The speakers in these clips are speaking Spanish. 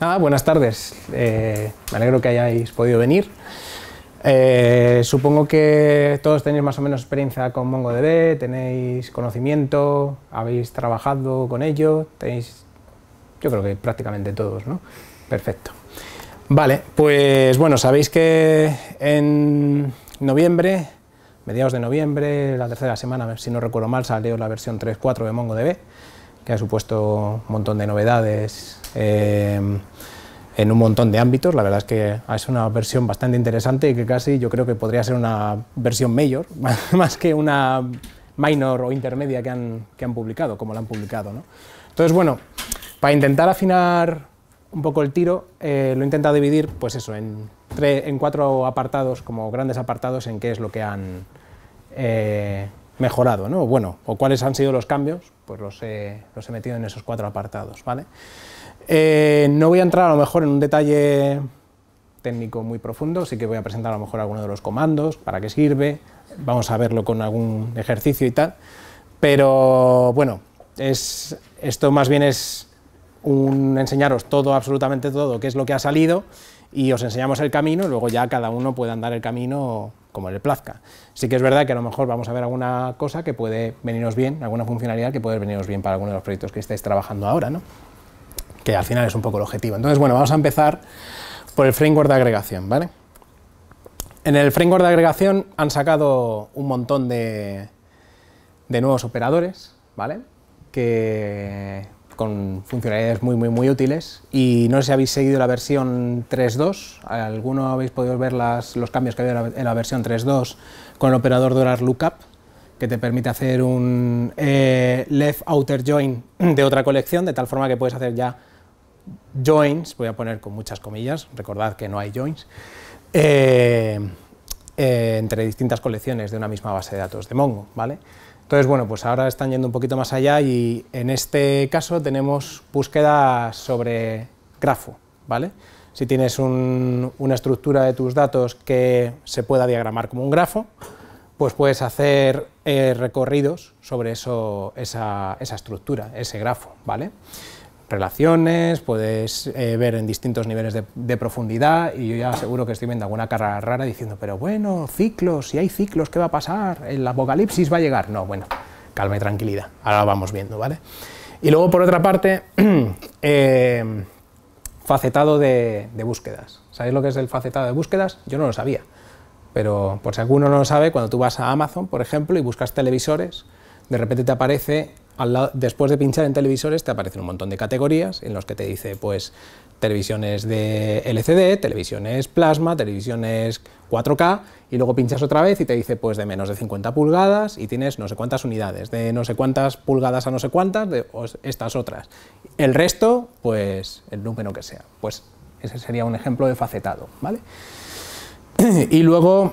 Nada, buenas tardes. Me alegro que hayáis podido venir. Supongo que todos tenéis más o menos experiencia con MongoDB, tenéis conocimiento, habéis trabajado con ello, tenéis, yo creo que prácticamente todos, ¿no? Perfecto. Vale, pues bueno, sabéis que en noviembre, mediados de noviembre, la tercera semana, si no recuerdo mal, salió la versión 3.4 de MongoDB, que ha supuesto un montón de novedades en un montón de ámbitos. La verdad es que es una versión bastante interesante y que casi yo creo que podría ser una versión mayor, más que una minor o intermedia que han publicado, como la han publicado, ¿no? Entonces, bueno, para intentar afinar un poco el tiro, lo he intentado dividir, pues eso, en 4 apartados, como grandes apartados, en qué es lo que han mejorado, ¿no? Bueno, o cuáles han sido los cambios, pues los he metido en esos 4 apartados, ¿vale? No voy a entrar a lo mejor en un detalle técnico muy profundo, sí que voy a presentar a lo mejor alguno de los comandos, para qué sirve, vamos a verlo con algún ejercicio y tal, pero bueno, esto más bien es enseñaros todo, absolutamente todo, qué es lo que ha salido, y os enseñamos el camino, y luego ya cada uno puede andar el camino como le plazca. Sí que es verdad que a lo mejor vamos a ver alguna cosa que puede venirnos bien, alguna funcionalidad que puede venirnos bien para alguno de los proyectos que estáis trabajando ahora, ¿no? Que al final es un poco el objetivo. Entonces, bueno, vamos a empezar por el framework de agregación, ¿vale? En el framework de agregación han sacado un montón de nuevos operadores, ¿vale? Con funcionalidades muy útiles, y no sé si habéis seguido la versión 3.2, ¿alguno habéis podido ver los cambios que había en la versión 3.2 con el operador $lookup, que te permite hacer un left outer join de otra colección, de tal forma que puedes hacer ya joins, voy a poner con muchas comillas, recordad que no hay joins, entre distintas colecciones de una misma base de datos de Mongo, ¿vale? Entonces, bueno, pues ahora están yendo un poquito más allá y en este caso tenemos búsquedas sobre grafo, ¿vale? Si tienes una estructura de tus datos que se pueda diagramar como un grafo, pues puedes hacer recorridos sobre esa estructura, ese grafo, ¿vale? Relaciones, puedes ver en distintos niveles de profundidad, y yo ya seguro que estoy viendo alguna cara rara diciendo, pero bueno, ciclos, si hay ciclos, ¿qué va a pasar? ¿El apocalipsis va a llegar? No, bueno, calma y tranquilidad, ahora lo vamos viendo, ¿vale? Y luego, por otra parte, facetado de búsquedas. ¿Sabéis lo que es el facetado de búsquedas? Yo no lo sabía, pero por si alguno no lo sabe, cuando tú vas a Amazon, por ejemplo, y buscas televisores, de repente te aparece, después de pinchar en televisores, te aparecen un montón de categorías en los que te dice, pues, televisiones de LCD, televisiones plasma, televisiones 4K, y luego pinchas otra vez y te dice, pues, de menos de 50 pulgadas, y tienes no sé cuántas unidades, de no sé cuántas pulgadas a no sé cuántas, de estas otras. El resto, pues, el número que sea. Pues, ese sería un ejemplo de facetado, ¿vale? Y luego,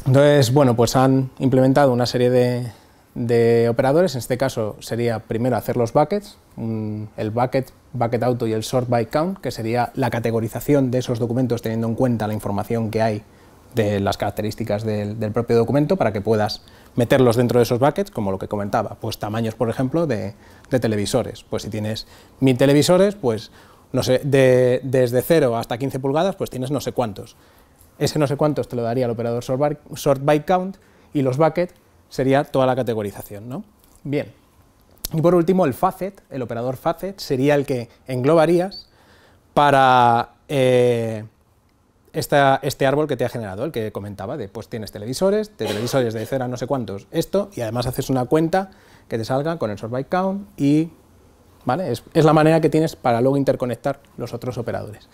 entonces, bueno, pues han implementado una serie de operadores. En este caso sería primero hacer los buckets, el bucket auto y el sort by count, que sería la categorización de esos documentos teniendo en cuenta la información que hay de las características del propio documento, para que puedas meterlos dentro de esos buckets, como lo que comentaba, pues tamaños, por ejemplo, de televisores. Pues si tienes 1000 televisores, pues no sé, desde 0 hasta 15 pulgadas, pues tienes no sé cuántos. Ese no sé cuántos te lo daría el operador sort by count, y los buckets sería toda la categorización, ¿no? Bien. Y por último, el facet, el operador facet, sería el que englobarías para este árbol que te ha generado, el que comentaba, pues tienes televisores, de 0 a no sé cuántos, esto, y además haces una cuenta que te salga con el sort by count, y, ¿vale? Es la manera que tienes para luego interconectar los otros operadores.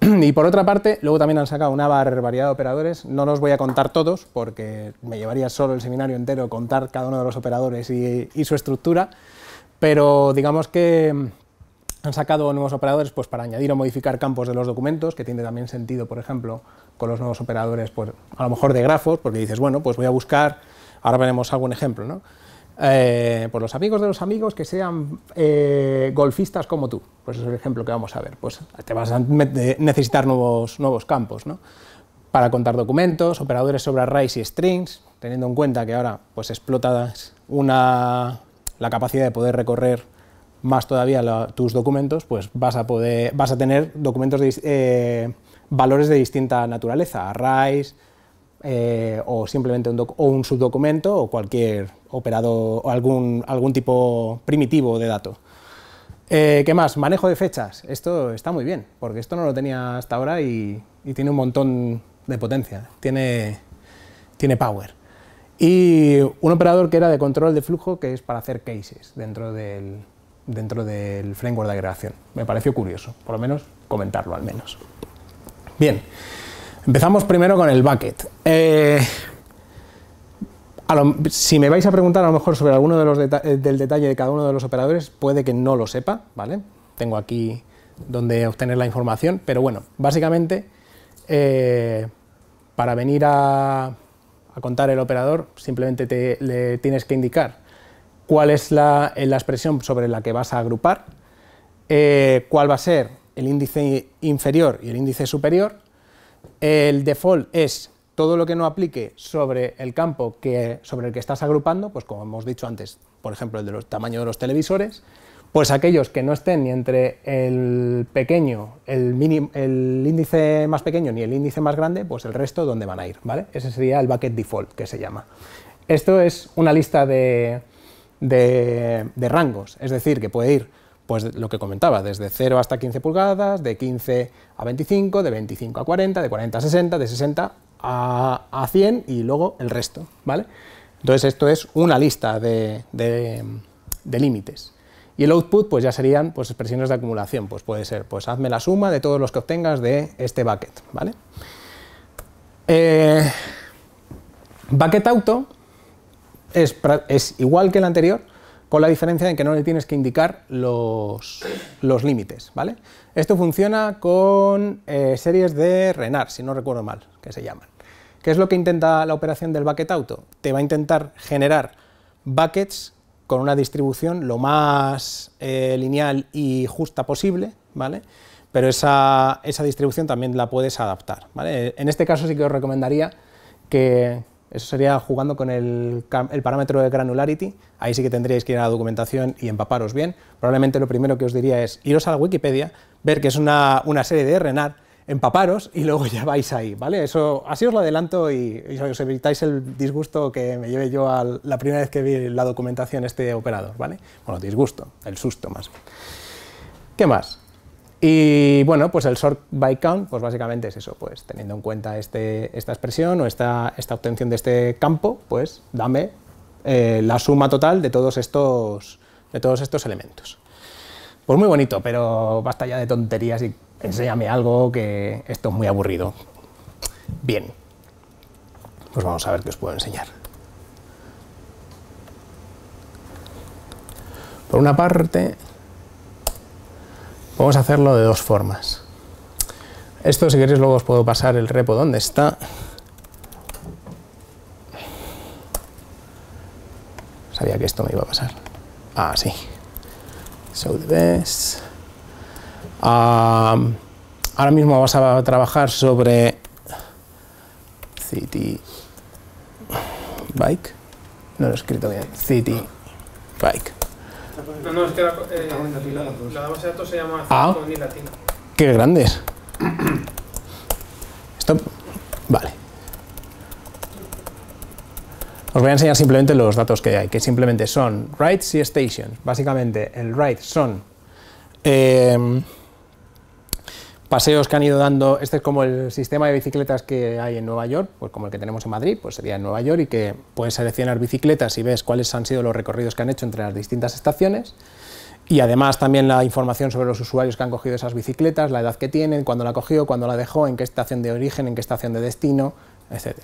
Y por otra parte, luego también han sacado una barbaridad de operadores. No los voy a contar todos, porque me llevaría solo el seminario entero contar cada uno de los operadores y su estructura, pero digamos que han sacado nuevos operadores, pues, para añadir o modificar campos de los documentos, que tiene también sentido, por ejemplo, con los nuevos operadores, pues, a lo mejor de grafos, porque dices, bueno, pues voy a buscar, ahora veremos algún ejemplo, ¿no? Por los amigos de los amigos que sean golfistas como tú, pues es el ejemplo que vamos a ver. Pues te vas a necesitar nuevos campos, ¿no? Para contar documentos, operadores sobre arrays y strings, teniendo en cuenta que ahora, pues, explotas la capacidad de poder recorrer más todavía tus documentos, pues vas a tener documentos valores de distinta naturaleza, arrays, o simplemente un subdocumento o cualquier operador o algún tipo primitivo de dato. ¿Qué más? Manejo de fechas. Esto está muy bien, porque esto no lo tenía hasta ahora y tiene un montón de potencia, tiene power. Y un operador que era de control de flujo, que es para hacer cases dentro del framework de agregación. Me pareció curioso, por lo menos comentarlo al menos. Bien, empezamos primero con el bucket. Si me vais a preguntar a lo mejor sobre alguno del detalle de cada uno de los operadores, puede que no lo sepa, ¿vale? Tengo aquí donde obtener la información, pero bueno, básicamente para venir a contar el operador simplemente le tienes que indicar cuál es la expresión sobre la que vas a agrupar, cuál va a ser el índice inferior y el índice superior. El default es todo lo que no aplique sobre el campo sobre el que estás agrupando, pues como hemos dicho antes, por ejemplo, el del tamaño de los televisores, pues aquellos que no estén ni entre el pequeño, el índice más pequeño ni el índice más grande, pues el resto dónde van a ir, ¿vale? Ese sería el bucket default, que se llama. Esto es una lista de rangos, es decir, que puede ir, pues lo que comentaba, desde 0 hasta 15 pulgadas, de 15 a 25, de 25 a 40, de 40 a 60, de 60 a 100 y luego el resto, ¿vale? Entonces esto es una lista de límites. Y el output pues ya serían pues expresiones de acumulación, pues puede ser, pues hazme la suma de todos los que obtengas de este bucket, ¿vale? Bucket auto es igual que el anterior, con la diferencia en que no le tienes que indicar los límites, ¿vale? Esto funciona con series de Renard, si no recuerdo mal, que se llaman. ¿Qué es lo que intenta la operación del bucket auto? Te va a intentar generar buckets con una distribución lo más lineal y justa posible, ¿vale? Pero esa distribución también la puedes adaptar, ¿vale? En este caso sí que os recomendaría que eso sería jugando con el parámetro de granularity. Ahí sí que tendríais que ir a la documentación y empaparos bien. Probablemente lo primero que os diría es iros a la Wikipedia, ver que es una serie de Renard, empaparos y luego ya vais ahí, ¿vale? Eso, así os lo adelanto y os evitáis el disgusto que me llevé yo la primera vez que vi la documentación este operador, ¿vale? Bueno, disgusto, el susto más bien. ¿Qué más? Y bueno, pues el sort by count, pues básicamente es eso, pues teniendo en cuenta esta expresión o esta obtención de este campo, pues dame la suma total de todos estos elementos. Pues muy bonito, pero basta ya de tonterías y enséñame algo, que esto es muy aburrido. Bien, pues vamos a ver qué os puedo enseñar. Por una parte, vamos a hacerlo de dos formas. Esto, si queréis, luego os puedo pasar el repo donde está. Sabía que esto me iba a pasar. Ah, sí. So the best. Ahora mismo vamos a trabajar sobre City Bike. No lo he escrito bien. City Bike. No, es que la base de datos se llama con i latina. ¡Qué grandes! Esto, vale. Os voy a enseñar simplemente los datos que hay, que simplemente son writes y stations. Básicamente, el write son paseos que han ido dando. Este es como el sistema de bicicletas que hay en Nueva York, pues como el que tenemos en Madrid, pues sería en Nueva York, y que puedes seleccionar bicicletas y ves cuáles han sido los recorridos que han hecho entre las distintas estaciones, y además también la información sobre los usuarios que han cogido esas bicicletas, la edad que tienen, cuándo la cogió, cuándo la dejó, en qué estación de origen, en qué estación de destino, etc.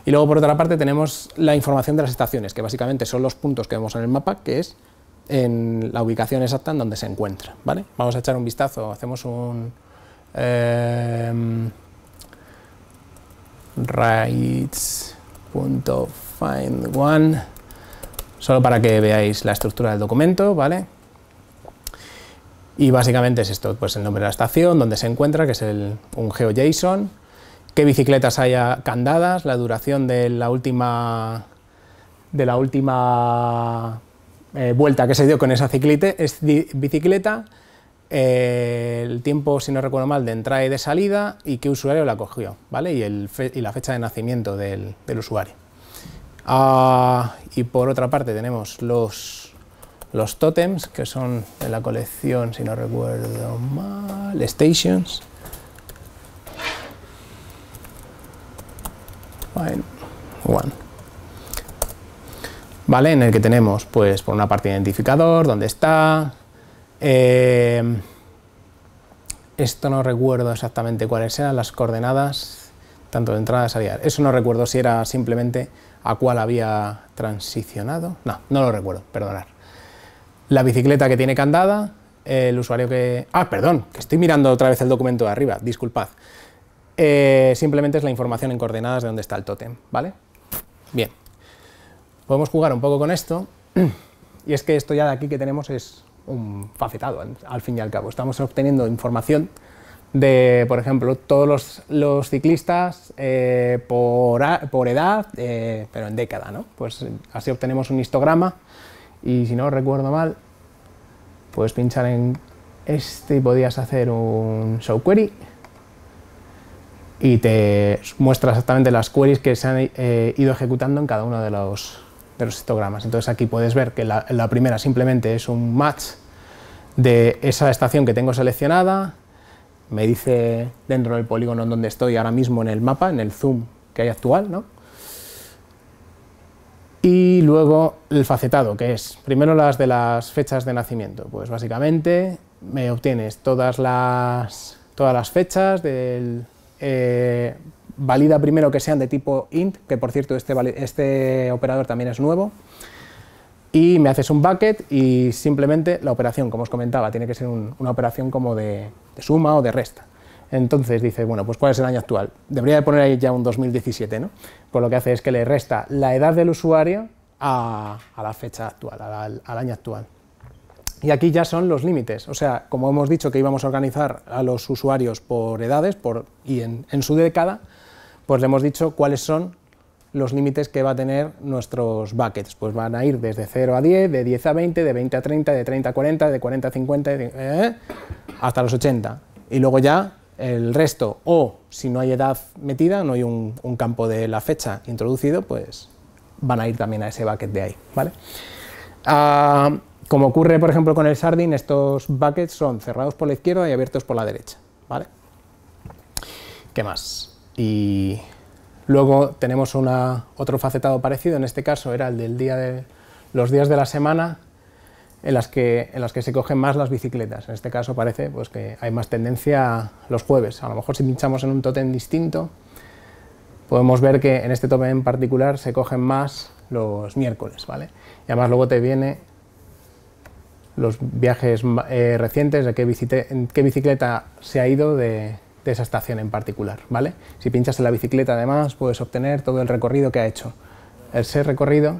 Y luego por otra parte tenemos la información de las estaciones, que básicamente son los puntos que vemos en el mapa, que es en la ubicación exacta en donde se encuentra, ¿vale? Vamos a echar un vistazo, hacemos un writes.find1 solo para que veáis la estructura del documento, ¿vale? Y básicamente es esto, pues el nombre de la estación, donde se encuentra, que es un GeoJSON, qué bicicletas haya candadas, la duración de la última vuelta que se dio con esa bicicleta, el tiempo, si no recuerdo mal, de entrada y de salida y qué usuario la cogió, ¿vale? Y la fecha de nacimiento del usuario. Y por otra parte tenemos los tótems, que son de la colección, si no recuerdo mal, Stations. Vale, en el que tenemos, pues, por una parte identificador, dónde está. Esto no recuerdo exactamente cuáles eran las coordenadas, tanto de entrada y salida. Eso no recuerdo si era simplemente a cuál había transicionado. No, no lo recuerdo, perdonad. La bicicleta que tiene candada, el usuario que... perdón, que estoy mirando otra vez el documento de arriba, disculpad. Simplemente es la información en coordenadas de dónde está el tótem, ¿vale? Bien. Podemos jugar un poco con esto, y es que esto ya de aquí que tenemos es un facetado, al fin y al cabo. Estamos obteniendo información de, por ejemplo, todos los ciclistas por edad, pero en década, ¿no? Pues así obtenemos un histograma, y si no recuerdo mal, puedes pinchar en este y podías hacer un show query, y te muestra exactamente las queries que se han ido ejecutando en cada uno de los histogramas. Entonces aquí puedes ver que la primera simplemente es un match de esa estación que tengo seleccionada, me dice dentro del polígono en donde estoy ahora mismo en el mapa, en el zoom que hay actual, ¿no? Y luego el facetado, que es primero las de las fechas de nacimiento. Pues básicamente me obtienes todas las fechas del... valida primero que sean de tipo int, que por cierto este operador también es nuevo, y me haces un bucket y simplemente la operación, como os comentaba, tiene que ser una operación como de suma o de resta. Entonces dice, bueno, pues ¿cuál es el año actual? Debería de poner ahí ya un 2017, ¿no? Pues lo que hace es que le resta la edad del usuario a la fecha actual, al año actual. Y aquí ya son los límites, o sea, como hemos dicho que íbamos a organizar a los usuarios por edades y en su década, pues le hemos dicho cuáles son los límites que va a tener nuestros buckets. Pues van a ir desde 0 a 10, de 10 a 20, de 20 a 30, de 30 a 40, de 40 a 50, hasta los 80. Y luego ya el resto, o si no hay edad metida, no hay un campo de la fecha introducido, pues van a ir también a ese bucket de ahí, ¿vale? Como ocurre, por ejemplo, con el Sardine, estos buckets son cerrados por la izquierda y abiertos por la derecha, ¿vale? ¿Qué más? Y luego tenemos otro facetado parecido, en este caso era el del los días de la semana en las que se cogen más las bicicletas. En este caso parece pues, que hay más tendencia los jueves. A lo mejor si pinchamos en un tótem distinto, podemos ver que en este tótem en particular se cogen más los miércoles, ¿vale? Y además luego te viene los viajes recientes, de en qué bicicleta se ha ido de esa estación en particular, ¿vale? Si pinchas en la bicicleta además puedes obtener todo el recorrido que ha hecho. Ese recorrido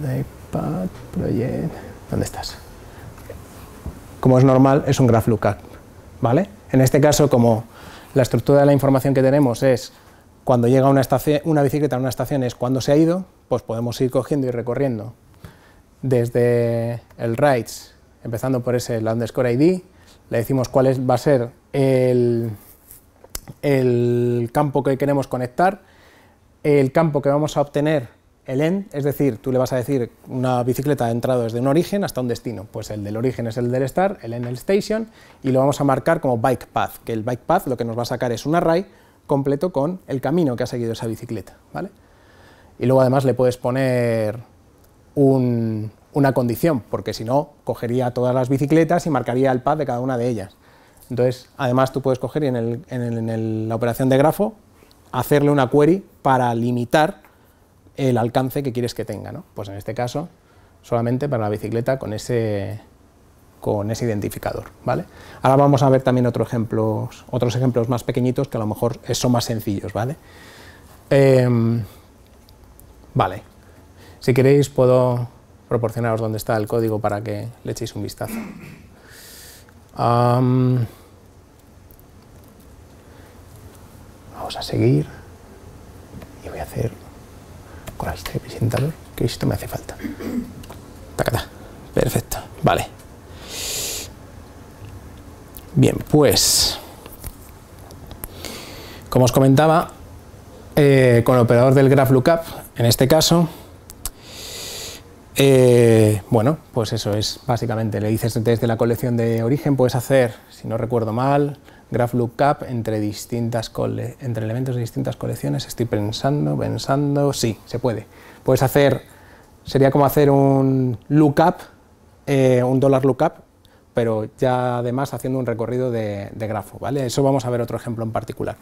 iPad, Project, ¿dónde estás? Como es normal, es un graph lookup, ¿vale? En este caso, como la estructura de la información que tenemos es cuando llega una bicicleta a una estación es cuando se ha ido, pues podemos ir cogiendo y recorriendo desde el rights, empezando por ese underscore ID, le decimos cuál va a ser el campo que queremos conectar, el campo que vamos a obtener, el end, es decir, tú le vas a decir una bicicleta ha entrado desde un origen hasta un destino, pues el del origen es el del start, el end el station, y lo vamos a marcar como bike path, que el bike path lo que nos va a sacar es un array completo con el camino que ha seguido esa bicicleta, ¿vale? Y luego además le puedes poner una condición, porque si no, cogería todas las bicicletas y marcaría el path de cada una de ellas. Entonces, además tú puedes coger y en la operación de grafo hacerle una query para limitar el alcance que quieres que tenga, ¿no? Pues en este caso, solamente para la bicicleta con ese identificador, ¿vale? Ahora vamos a ver también otros ejemplos más pequeñitos que a lo mejor son más sencillos, ¿vale? Vale, si queréis puedo proporcionaros dónde está el código para que le echéis un vistazo. Vamos a seguir y voy a hacer mejorar este presentador, que esto me hace falta. Tacata. Perfecto, vale. Bien, pues, como os comentaba, con el operador del graph lookup, en este caso, bueno, pues eso es básicamente, le dices desde la colección de origen, puedes hacer, si no recuerdo mal, graph lookup entre elementos de distintas colecciones. Estoy pensando, sí, se puede. Puedes hacer, sería como hacer un lookup, un $lookup, pero ya además haciendo un recorrido de grafo, ¿vale? Eso vamos a ver otro ejemplo en particular.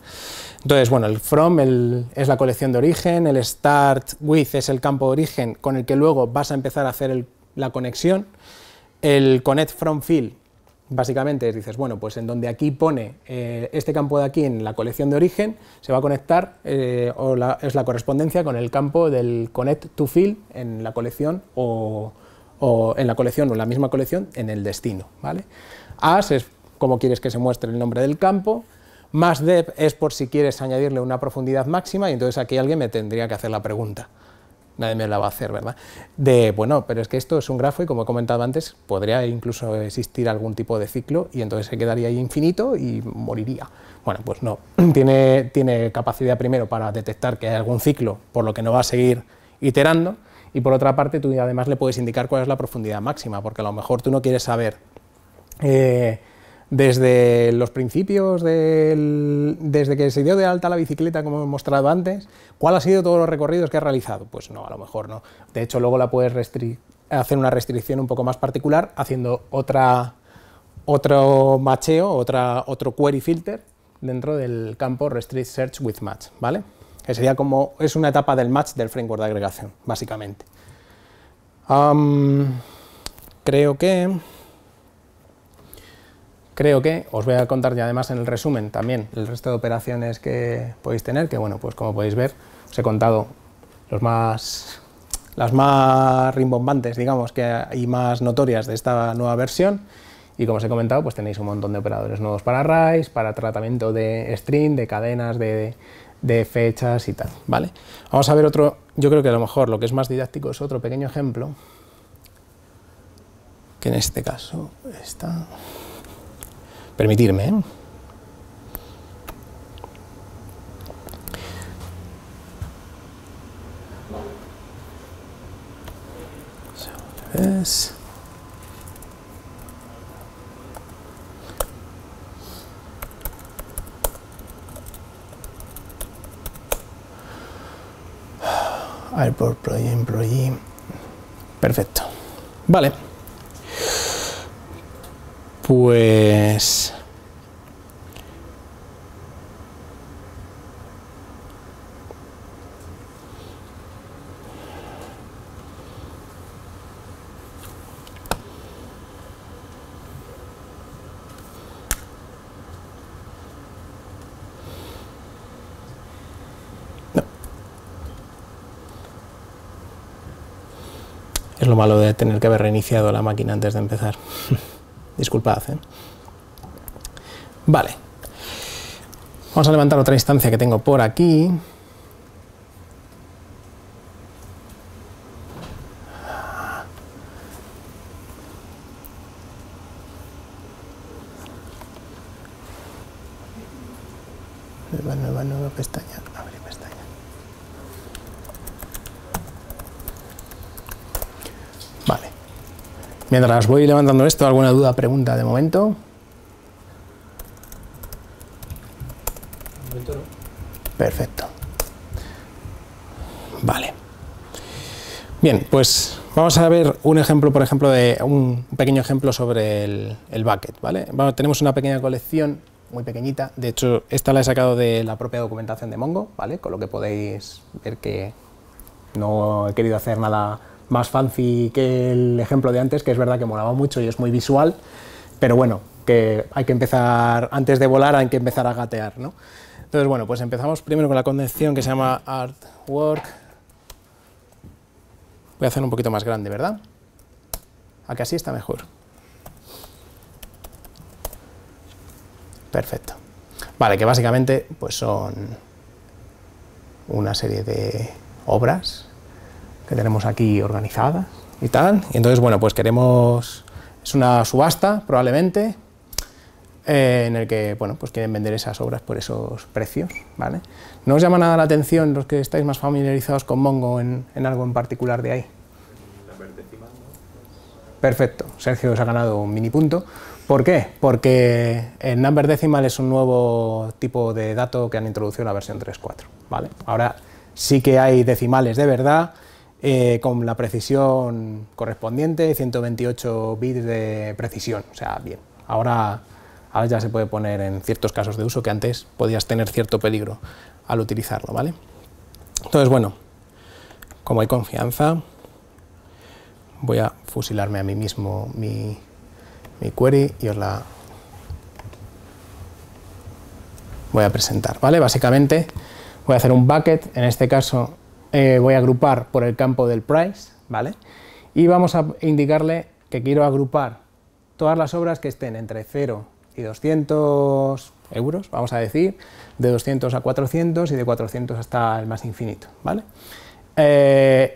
Entonces, bueno, el from es la colección de origen, el start with es el campo de origen con el que luego vas a empezar a hacer la conexión, el connect from field, básicamente dices, bueno, pues en donde aquí pone este campo de aquí en la colección de origen, se va a conectar, es la correspondencia con el campo del connect to field en la colección o en la colección o en la misma colección en el destino, ¿vale? As es como quieres que se muestre el nombre del campo, más depth es por si quieres añadirle una profundidad máxima, y entonces aquí alguien me tendría que hacer la pregunta, nadie me la va a hacer, ¿verdad? Bueno, pero es que esto es un grafo y como he comentado antes, podría incluso existir algún tipo de ciclo y entonces se quedaría ahí infinito y moriría. Bueno, pues no, tiene capacidad primero para detectar que hay algún ciclo, por lo que no va a seguir iterando, y por otra parte tú además le puedes indicar cuál es la profundidad máxima, porque a lo mejor tú no quieres saber desde los principios, desde que se dio de alta la bicicleta, como he mostrado antes, cuál ha sido todos los recorridos que ha realizado. Pues no, a lo mejor no. De hecho, luego la puedes hacer una restricción un poco más particular, haciendo otro macheo, otro query filter dentro del campo restrict search with match, ¿vale? Que sería como, es una etapa del match del framework de agregación, básicamente. Creo que os voy a contar ya además en el resumen también el resto de operaciones que podéis tener, que bueno, pues como podéis ver, os he contado las más rimbombantes, digamos, y más notorias de esta nueva versión, y como os he comentado, pues tenéis un montón de operadores nuevos para arrays, para tratamiento de string, de cadenas, de fechas y tal, ¿vale? Vamos a ver otro, yo creo que a lo mejor lo que es más didáctico es otro pequeño ejemplo, que en este caso está... Permitirme, ¿eh? ¿Ves? Airport Employee. Perfecto. Vale. Pues... Es lo malo de tener que haber reiniciado la máquina antes de empezar. Disculpad, ¿eh? Vale. Vamos a levantar otra instancia que tengo por aquí. Nueva pestaña. Abre pestaña. Vale. Mientras voy levantando esto, ¿alguna duda, pregunta de momento? Perfecto. Vale. Bien, pues vamos a ver un ejemplo, por ejemplo, de un pequeño ejemplo sobre el bucket, ¿vale? Tenemos una pequeña colección muy pequeñita, de hecho esta la he sacado de la propia documentación de Mongo, ¿vale? Con lo que podéis ver que no he querido hacer nada más fancy que el ejemplo de antes, que es verdad que molaba mucho y es muy visual, pero bueno, que hay que empezar, antes de volar hay que empezar a gatear, ¿no? Entonces, bueno, pues empezamos primero con la convención que se llama artwork. Voy a hacer un poquito más grande, ¿verdad? ¿A que así está mejor? Perfecto. Vale, que básicamente pues son una serie de obras que tenemos aquí organizadas y tal. Y entonces, bueno, pues queremos, es una subasta probablemente, en el que, bueno, pues quieren vender esas obras por esos precios, ¿vale? ¿No os llama nada la atención, los que estáis más familiarizados con Mongo, en algo en particular de ahí? Perfecto, Sergio os ha ganado un mini punto. ¿Por qué? Porque el number decimal es un nuevo tipo de dato que han introducido en la versión 3.4, ¿vale? Ahora sí que hay decimales de verdad, con la precisión correspondiente, 128 bits de precisión, o sea, bien. Ahora ya se puede poner en ciertos casos de uso que antes podías tener cierto peligro al utilizarlo, ¿vale? Entonces, bueno, como hay confianza, voy a fusilarme a mí mismo mi query y os la voy a presentar, ¿vale? Básicamente voy a hacer un bucket, en este caso voy a agrupar por el campo del price, ¿vale? Y vamos a indicarle que quiero agrupar todas las obras que estén entre 0 y 200 euros, vamos a decir, de 200 a 400 y de 400 hasta el más infinito, ¿vale?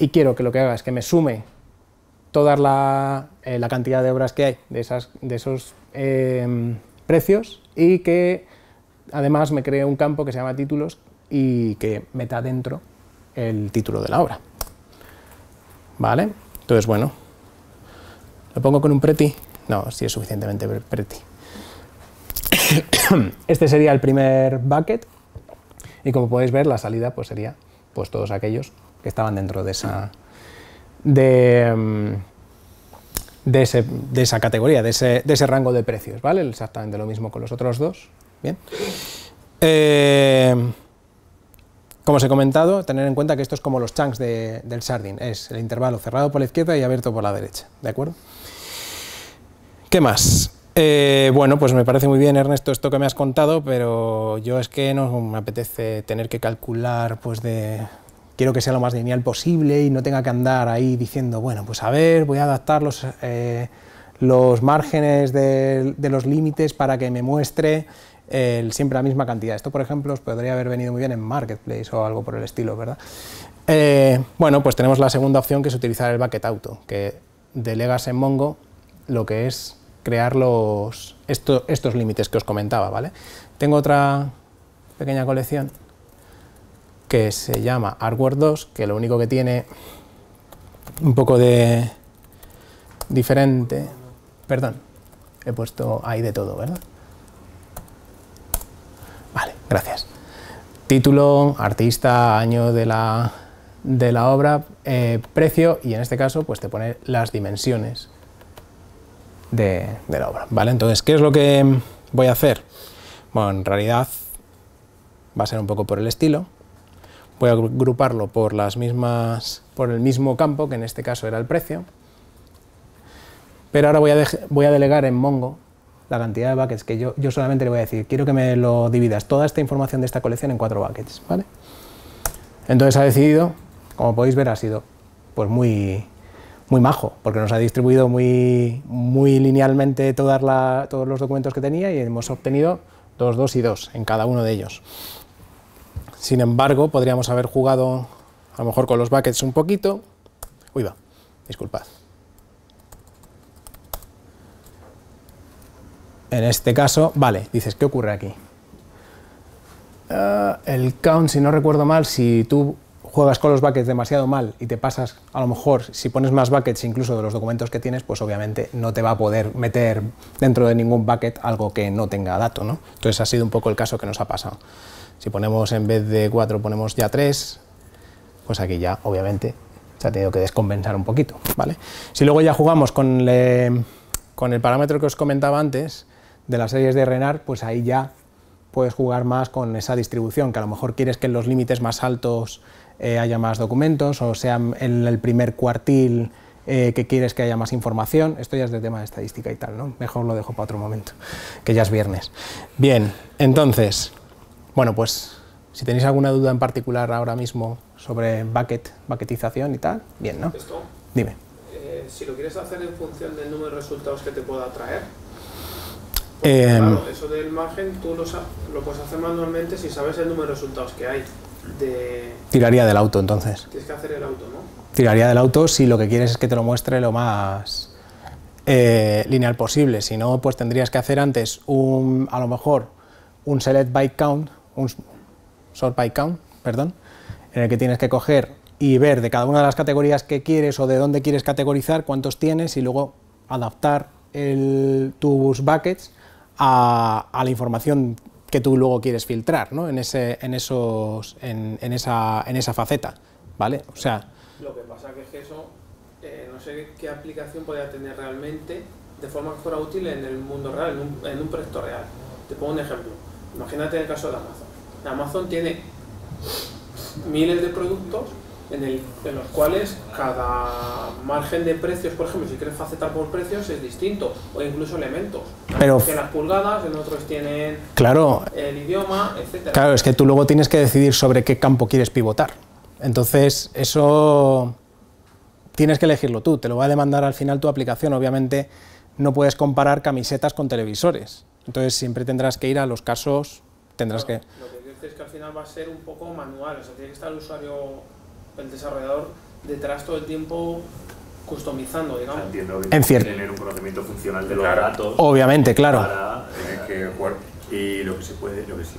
Y quiero que lo que haga es que me sume toda la cantidad de obras que hay de esos precios y que además me cree un campo que se llama títulos y que meta dentro el título de la obra, ¿vale? Entonces, bueno, ¿lo pongo con un pretty? No, sí es suficientemente pretty. Este sería el primer bucket y como podéis ver la salida pues sería pues todos aquellos que estaban dentro de esa categoría, de ese rango de precios, ¿vale? Exactamente lo mismo con los otros dos. Bien. Como os he comentado, tener en cuenta que esto es como los chunks del Sardine, es el intervalo cerrado por la izquierda y abierto por la derecha, ¿de acuerdo? ¿Qué más? Bueno, pues me parece muy bien, Ernesto, esto que me has contado, pero yo es que no me apetece tener que calcular, pues quiero que sea lo más lineal posible y no tenga que andar ahí diciendo, bueno, pues a ver, voy a adaptar los márgenes de los límites para que me muestre siempre la misma cantidad. Esto, por ejemplo, os podría haber venido muy bien en Marketplace o algo por el estilo, ¿verdad? Bueno, pues tenemos la segunda opción, que es utilizar el bucket auto, que delegas en Mongo lo que es crear estos límites que os comentaba, ¿vale? Tengo otra pequeña colección que se llama Artwork 2, que lo único que tiene un poco de diferente, perdón, he puesto ahí de todo, ¿verdad? Vale, gracias. Título, artista, año de la obra, precio y en este caso pues te pone las dimensiones de la obra, ¿vale? Entonces, ¿qué es lo que voy a hacer? Bueno, en realidad va a ser un poco por el estilo. Voy a agruparlo por el mismo campo, que en este caso era el precio, pero ahora voy a delegar en Mongo la cantidad de buckets que yo solamente le voy a decir, quiero que me lo dividas toda esta información de esta colección en 4 buckets, ¿vale? Entonces ha decidido, como podéis ver, ha sido pues muy majo, porque nos ha distribuido muy linealmente todos los documentos que tenía y hemos obtenido 2, 2 y 2 en cada uno de ellos. Sin embargo, podríamos haber jugado a lo mejor con los buckets un poquito. Uy, va, disculpad. En este caso, vale, dices, ¿qué ocurre aquí? El count, si no recuerdo mal, si tú juegas con los buckets demasiado mal y te pasas, a lo mejor, si pones más buckets incluso de los documentos que tienes, pues obviamente no te va a poder meter dentro de ningún bucket algo que no tenga dato, ¿no? Entonces ha sido un poco el caso que nos ha pasado. Si ponemos en vez de 4 ponemos ya 3, pues aquí ya obviamente se ha tenido que descompensar un poquito, ¿vale? Si luego ya jugamos con el parámetro que os comentaba antes de las series de Renard, pues ahí ya puedes jugar más con esa distribución, que a lo mejor quieres que en los límites más altos haya más documentos, o sea en el primer cuartil que quieres que haya más información. Esto ya es de tema de estadística y tal, ¿no? Mejor lo dejo para otro momento, que ya es viernes. Bien, entonces, bueno, pues si tenéis alguna duda en particular ahora mismo sobre bucketización y tal, bien, ¿no? Esto, dime. Si lo quieres hacer en función del número de resultados que te pueda traer, claro, eso del margen tú lo puedes hacer manualmente si sabes el número de resultados que hay. Tiraría del auto, entonces. Tienes que hacer el auto, ¿no? Tiraría del auto si lo que quieres es que te lo muestre lo más lineal posible. Si no, pues tendrías que hacer antes a lo mejor un select byte count, un sort byte count, perdón, en el que tienes que coger y ver de cada una de las categorías que quieres o de dónde quieres categorizar, cuántos tienes, y luego adaptar tus buckets a la información que tú luego quieres filtrar, ¿no? en esa faceta, ¿vale? O sea, lo que pasa es que eso, no sé qué aplicación podría tener realmente de forma que fuera útil en el mundo real, en un proyecto real. Te pongo un ejemplo. Imagínate el caso de Amazon. Amazon tiene miles de productos en los cuales cada margen de precios, por ejemplo, si quieres facetar por precios es distinto, o incluso elementos. Pero tienen las pulgadas, en otros tienen el idioma, etc. Claro, es que tú luego tienes que decidir sobre qué campo quieres pivotar. Entonces, eso tienes que elegirlo tú, te lo va a demandar al final tu aplicación. Obviamente no puedes comparar camisetas con televisores, entonces siempre tendrás que ir a los casos, Lo que dices es que al final va a ser un poco manual, o sea, tiene que estar el usuario, el desarrollador, detrás todo el tiempo customizando, digamos. O sea, entiendo que tienes que tener un conocimiento funcional de los datos. Obviamente, claro. Para tener que jugar. Y lo que sí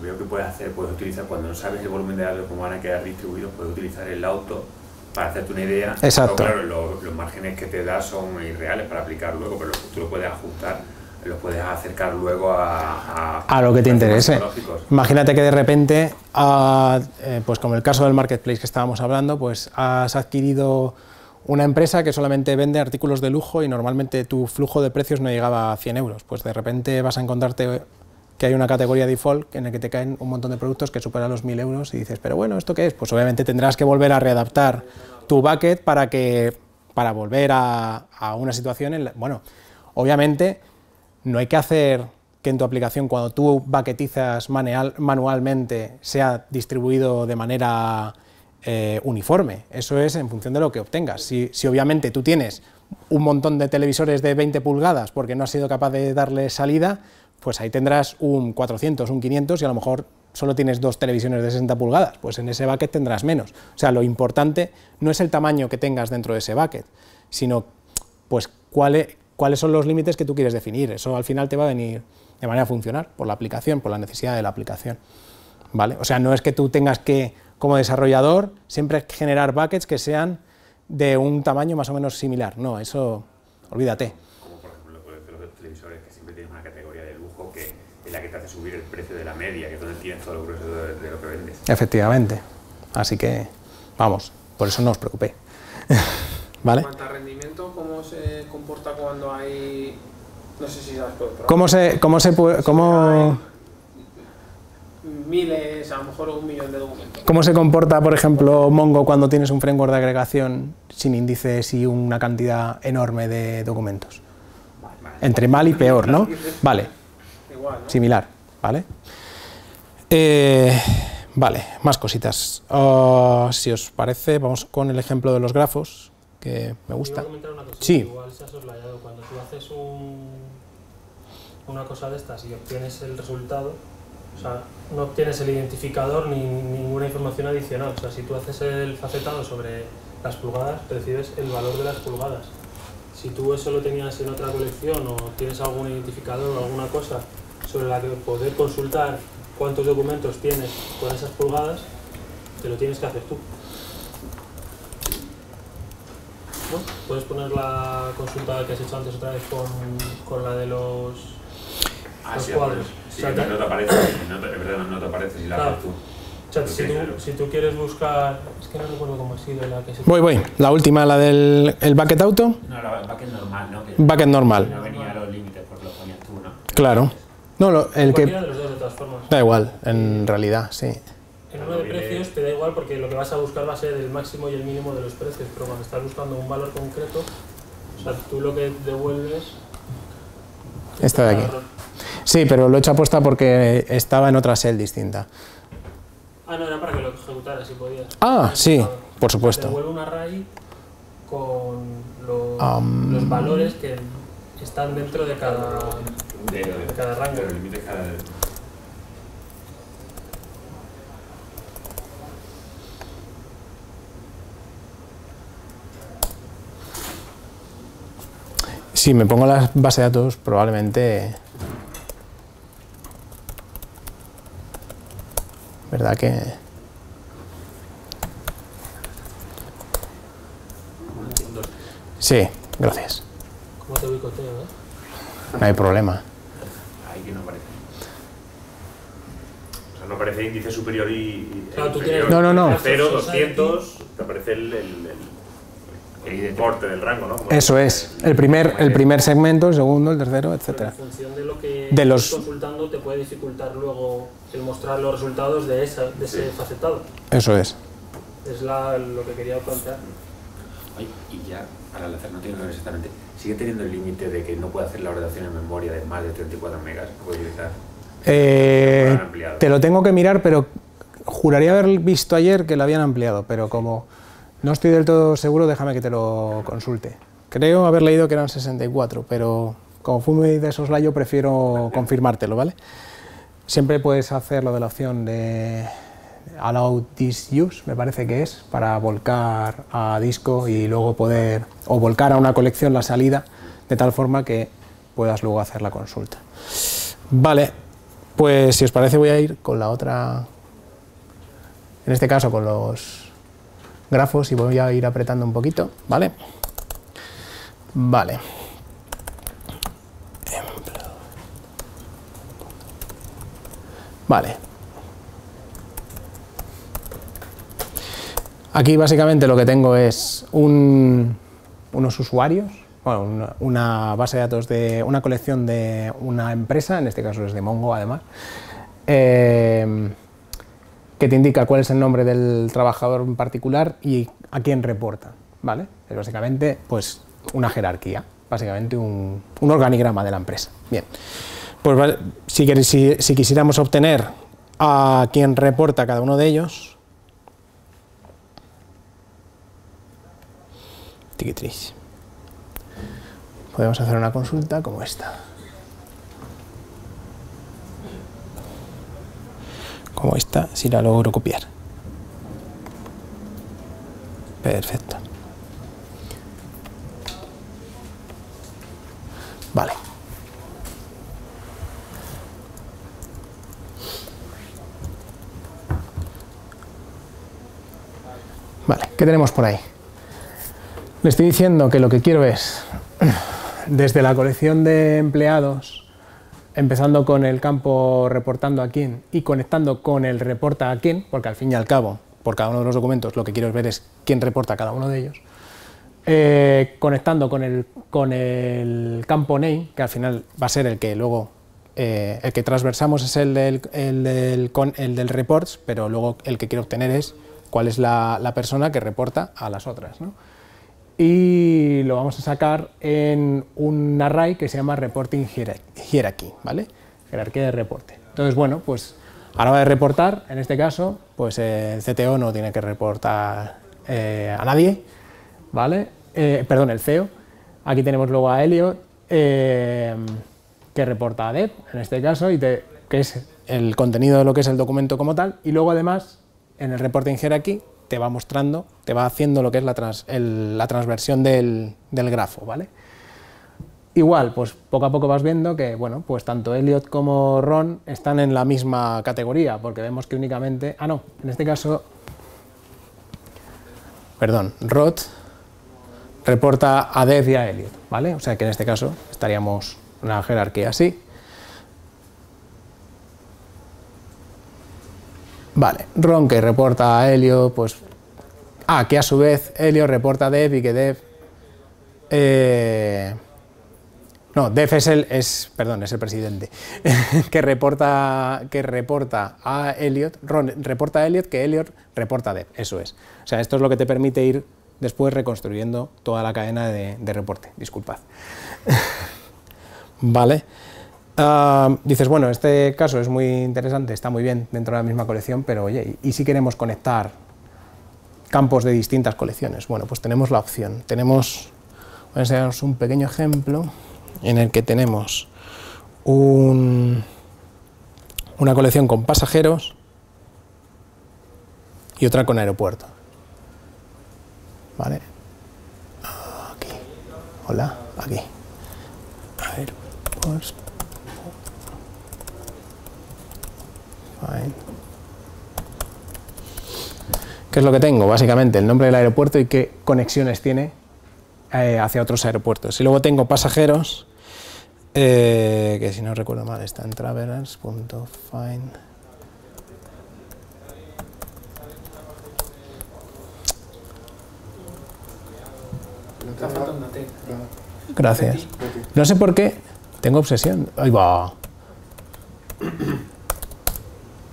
veo que puedes hacer, puedes utilizar, cuando no sabes el volumen de datos cómo van a quedar distribuidos, puedes utilizar el auto para hacerte una idea. Exacto. Pero, claro, los márgenes que te da son irreales para aplicar luego, pero tú lo puedes ajustar, los puedes acercar luego a lo que te interese. Imagínate que de repente, pues como el caso del marketplace que estábamos hablando, pues has adquirido una empresa que solamente vende artículos de lujo y normalmente tu flujo de precios no llegaba a 100 euros. Pues de repente vas a encontrarte que hay una categoría default en la que te caen un montón de productos que superan los 1000 euros y dices, pero bueno, ¿esto qué es? Pues obviamente tendrás que volver a readaptar tu bucket para volver a una situación bueno, obviamente no hay que hacer que en tu aplicación, cuando tú bucketizas manualmente, sea distribuido de manera uniforme. Eso es en función de lo que obtengas. Si obviamente tú tienes un montón de televisores de 20 pulgadas porque no has sido capaz de darle salida, pues ahí tendrás un 400, un 500 y a lo mejor solo tienes 2 televisiones de 60 pulgadas, pues en ese bucket tendrás menos. O sea, lo importante no es el tamaño que tengas dentro de ese bucket, sino pues cuáles son los límites que tú quieres definir. Eso al final te va a venir de manera funcional por la aplicación, por la necesidad de la aplicación, ¿vale? O sea, no es que tú tengas que, como desarrollador, siempre generar buckets que sean de un tamaño más o menos similar. No, eso, olvídate. Como por ejemplo los televisores, que siempre tienes una categoría de lujo que es la que te hace subir el precio de la media, que es donde tienes todo el grueso de lo que vendes. Efectivamente. Así que, vamos, por eso no os preocupéis. ¿Vale? En cuanto a rendimiento, ¿cómo se comporta cuando hay, no sé si sabes, miles, a lo mejor 1 millón de documentos? ¿Cómo se comporta, por ejemplo, Mongo cuando tienes un framework de agregación sin índices y una cantidad enorme de documentos? Entre mal y peor, ¿no? Vale. Igual, ¿no? Similar, ¿vale? Vale, más cositas. Si os parece, vamos con el ejemplo de los grafos, que me gusta. Quiero comentar una cosa, sí. Igual se ha soslayado. Cuando tú haces una cosa de estas y obtienes el resultado, o sea, no obtienes el identificador ni ninguna información adicional. O sea, si tú haces el facetado sobre las pulgadas, recibes el valor de las pulgadas. Si tú eso lo tenías en otra colección o tienes algún identificador o alguna cosa sobre la que poder consultar cuántos documentos tienes con esas pulgadas, te lo tienes que hacer tú. ¿No? Puedes poner la consulta que has hecho antes otra vez con la de los cuadros. Sí, o sea, no te aparece, no te aparece si la haces tú. O sea, si tú quieres buscar, es que no recuerdo cómo ha sido la que se... Voy. La última, la del bucket auto. No, la bucket normal, ¿no? Bucket normal. No venía a los límites porque los ponías tú, ¿no? Claro. No, el que... de los dos, de todas formas. Da igual, en realidad, sí. En uno de precios te da igual porque lo que vas a buscar va a ser el máximo y el mínimo de los precios, pero cuando estás buscando un valor concreto, o sea, tú lo que devuelves... Esta de aquí. Sí, pero lo he hecho aposta porque estaba en otra cell distinta. Ah, no, era para que lo ejecutaras si podías. Ah, sí, por supuesto. Te devuelve un array con los valores que están dentro de cada rango. Si me pongo la base de datos, probablemente... ¿Verdad que...? Sí, gracias. ¿Cómo te boicoteo, No hay problema. Ahí que no aparece. O sea, no aparece índice superior y... Claro, tú inferior. tienes- No. 0, 200, te aparece el importe del rango, ¿no? Como Eso es. El primer segmento, el segundo, el tercero, Pero etcétera. en función de lo que De los- estés consultando, te puede dificultar luego el mostrar los resultados de ese facetado. Eso es. Es lo que quería plantear. Ay, y ya, para enlazar, no tiene que ver exactamente. Sigue teniendo el límite de que no puede hacer la ordenación en memoria de más de 34 megas. Puede utilizar. Lo han ampliado. Te lo tengo que mirar, pero juraría haber visto ayer que lo habían ampliado, pero como no estoy del todo seguro, déjame que te lo consulte. Creo haber leído que eran 64, pero como fui muy de soslayo, prefiero confirmártelo, ¿vale? Siempre puedes hacer lo de la opción de Allow This Use, me parece que es, para volcar a disco y luego poder, o volcar a una colección la salida, de tal forma que puedas luego hacer la consulta. Vale, pues si os parece voy a ir con la otra, en este caso con los grafos, y voy a ir apretando un poquito, ¿vale? Vale. Vale. Aquí básicamente lo que tengo es unos usuarios, bueno, una base de datos de una colección de una empresa, en este caso es de Mongo además, que te indica cuál es el nombre del trabajador en particular y a quién reporta, ¿vale? Es básicamente pues una jerarquía, básicamente un organigrama de la empresa. Bien, pues vale, si quisiéramos obtener a quién reporta cada uno de ellos, tiquitris, podemos hacer una consulta como esta. Como esta, si la logro copiar. Perfecto. Vale. Vale, ¿qué tenemos por ahí? Le estoy diciendo que lo que quiero es, desde la colección de empleados, empezando con el campo reportando a quién y conectando con el reporta a quién, porque al fin y al cabo, por cada uno de los documentos, lo que quiero ver es quién reporta a cada uno de ellos, conectando con el campo name, que al final va a ser el que luego, el que transversamos es el del reports, pero luego el que quiero obtener es cuál es la persona que reporta a las otras, ¿no? Y lo vamos a sacar en un array que se llama Reporting Hierarchy, ¿vale? Jerarquía de reporte. Entonces, bueno, pues a la hora de reportar, en este caso, pues el CTO no tiene que reportar a nadie, ¿vale? Perdón, el CEO. Aquí tenemos luego a Elliot, que reporta a Dev, en este caso, que es el contenido de lo que es el documento como tal, y luego además, en el Reporting Hierarchy, te va mostrando, te va haciendo lo que es la transversión del grafo, ¿vale? Igual, pues poco a poco vas viendo que, bueno, pues tanto Elliot como Ron están en la misma categoría, porque vemos que únicamente, en este caso, perdón, Rod reporta a Dev y a Elliot, ¿vale? O sea que en este caso estaríamos en una jerarquía así. Vale, Ron que reporta a Elliot, pues... que a su vez Elliot reporta a Dev y que Dev... Dev es el presidente, que reporta a Elliot, Ron reporta a Elliot, que Elliot reporta a Dev, eso es. O sea, esto es lo que te permite ir después reconstruyendo toda la cadena de reporte, disculpad. Vale. Dices, bueno, este caso es muy interesante, está muy bien dentro de la misma colección, pero oye, ¿y si queremos conectar campos de distintas colecciones? Bueno, pues tenemos la opción. Voy a enseñaros un pequeño ejemplo en el que tenemos una colección con pasajeros y otra con aeropuerto. ¿Vale? Aquí. Hola, aquí. airports. Fine. ¿Qué es lo que tengo? Básicamente el nombre del aeropuerto y qué conexiones tiene hacia otros aeropuertos. Y luego tengo pasajeros, que si no recuerdo mal está en travelers.find. Gracias. No sé por qué tengo obsesión. Ahí va.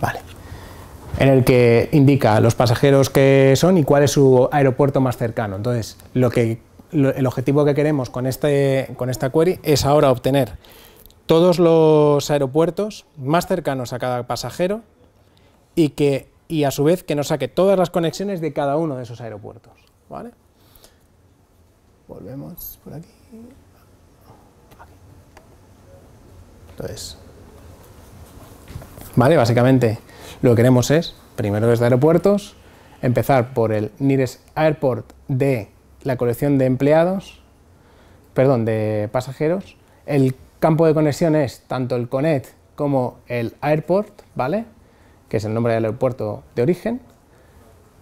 Vale. En el que indica los pasajeros que son y cuál es su aeropuerto más cercano. Entonces, el objetivo que queremos con esta query es ahora obtener todos los aeropuertos más cercanos a cada pasajero y a su vez que nos saque todas las conexiones de cada uno de esos aeropuertos. ¿Vale? Volvemos por aquí. Entonces, vale, básicamente lo que queremos es, primero desde aeropuertos, empezar por el nearest airport de la colección de empleados, perdón, de pasajeros. El campo de conexión es tanto el connect como el airport, ¿vale? Que es el nombre del aeropuerto de origen.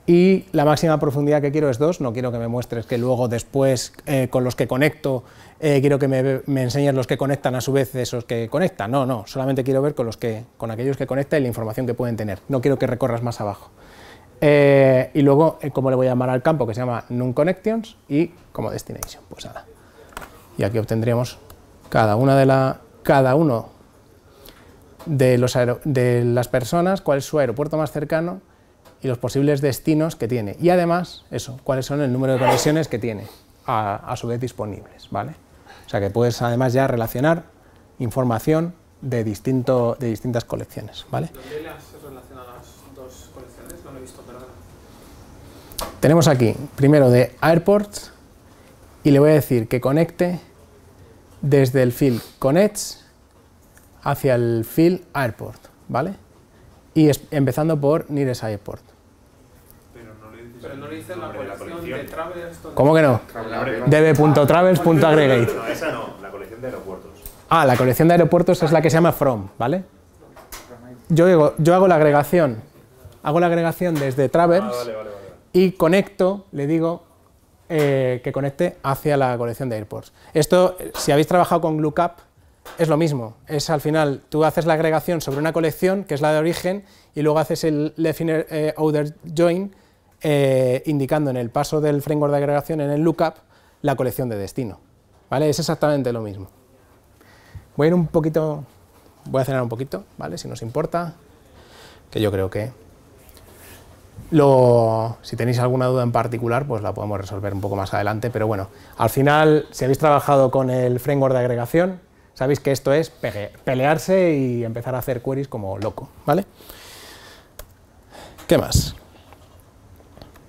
Y la máxima profundidad que quiero es 2, no quiero que me muestres que luego después con los que conecto, quiero que me enseñes los que conectan a su vez esos que conectan, no, solamente quiero ver con aquellos que conectan y la información que pueden tener, no quiero que recorras más abajo. Y luego, ¿cómo le voy a llamar al campo? Que se llama non-connections y como destination, pues nada. Y aquí obtendríamos cada uno de las personas, cuál es su aeropuerto más cercano y los posibles destinos que tiene. Y además, eso, cuáles son el número de conexiones que tiene a su vez disponibles, ¿vale? O sea que puedes además ya relacionar información de distintas colecciones, ¿vale? ¿Dónde las relacionan las dos colecciones? No lo he visto, perdón. Tenemos aquí, primero de airports, y le voy a decir que conecte desde el field connects hacia el field airport, ¿vale? Y empezando por nearest airport. Pero no le dice la colección de travelers. ¿Cómo que no? db.travels.aggregate. No, esa no, la colección de aeropuertos. Ah, la colección de aeropuertos es la que se llama from, ¿vale? Yo hago la agregación desde Travels y conecto, le digo que conecte hacia la colección de airports. Esto, si habéis trabajado con GlueCap, es lo mismo. Es al final, tú haces la agregación sobre una colección, que es la de origen, y luego haces el left-inner outer join, indicando en el paso del framework de agregación, en el lookup, la colección de destino. ¿Vale? Es exactamente lo mismo. Voy a acelerar un poquito, ¿vale? Si nos importa, que yo creo que si tenéis alguna duda en particular, pues la podemos resolver un poco más adelante, pero bueno, al final, si habéis trabajado con el framework de agregación, sabéis que esto es pelearse y empezar a hacer queries como loco, ¿vale? ¿Qué más?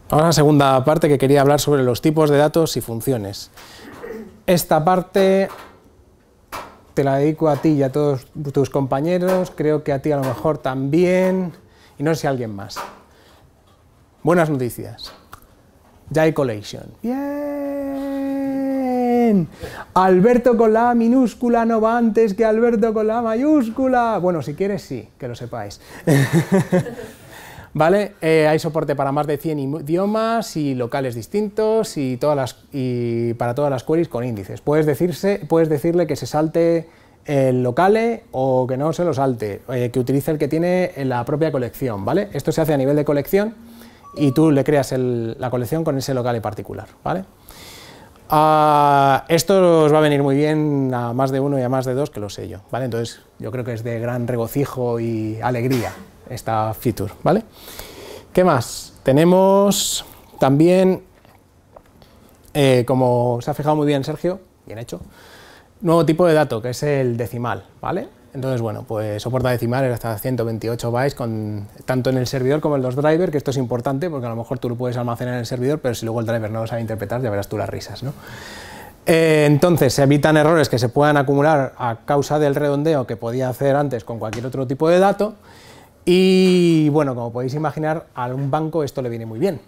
Ahora la segunda parte, que quería hablar sobre los tipos de datos y funciones. Esta parte te la dedico a ti y a todos tus compañeros, creo que a ti a lo mejor también, y no sé si a alguien más. Buenas noticias. Ya hay collection. ¡Bien! Alberto con la A minúscula no va antes que Alberto con la A mayúscula. Bueno, si quieres sí, que lo sepáis. ¿Vale? Hay soporte para más de 100 idiomas y locales distintos y para todas las queries con índices. Puedes decirle que se salte el locale o que no se lo salte, que utilice el que tiene en la propia colección, ¿vale? Esto se hace a nivel de colección y tú le creas la colección con ese locale particular, ¿vale? Esto os va a venir muy bien a más de uno y a más de dos, que lo sé yo, ¿vale? Entonces yo creo que es de gran regocijo y alegría esta feature, ¿vale? ¿Qué más? Tenemos también, como se ha fijado muy bien Sergio, bien hecho, nuevo tipo de dato, que es el decimal, ¿vale? Entonces, bueno, pues soporta decimales hasta 128 bytes, tanto en el servidor como en los drivers, que esto es importante, porque a lo mejor tú lo puedes almacenar en el servidor, pero si luego el driver no lo sabe interpretar, ya verás tú las risas, ¿no? Entonces, se evitan errores que se puedan acumular a causa del redondeo que podía hacer antes con cualquier otro tipo de dato. Y bueno, como podéis imaginar, a un banco esto le viene muy bien,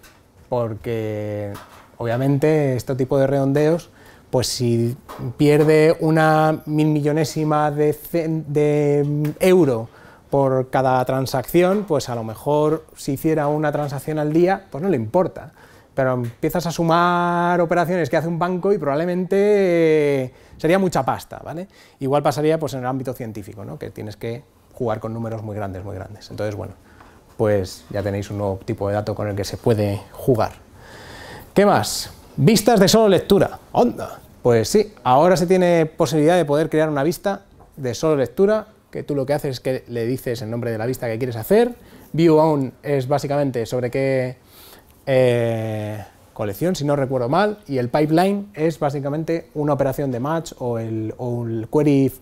porque obviamente este tipo de redondeos pues si pierde una 1000.000.000ésima de euro por cada transacción, pues a lo mejor si hiciera una transacción al día, pues no le importa. Pero empiezas a sumar operaciones que hace un banco y probablemente sería mucha pasta, ¿vale? Igual pasaría pues en el ámbito científico, ¿no? Que tienes que jugar con números muy grandes, muy grandes. Entonces, bueno, pues ya tenéis un nuevo tipo de dato con el que se puede jugar. ¿Qué más? Vistas de solo lectura. ¡Onda! Pues sí, ahora se tiene posibilidad de poder crear una vista de solo lectura, que tú lo que haces es que le dices el nombre de la vista que quieres hacer. View on es básicamente sobre qué colección, si no recuerdo mal, y el pipeline es básicamente una operación de match o el query,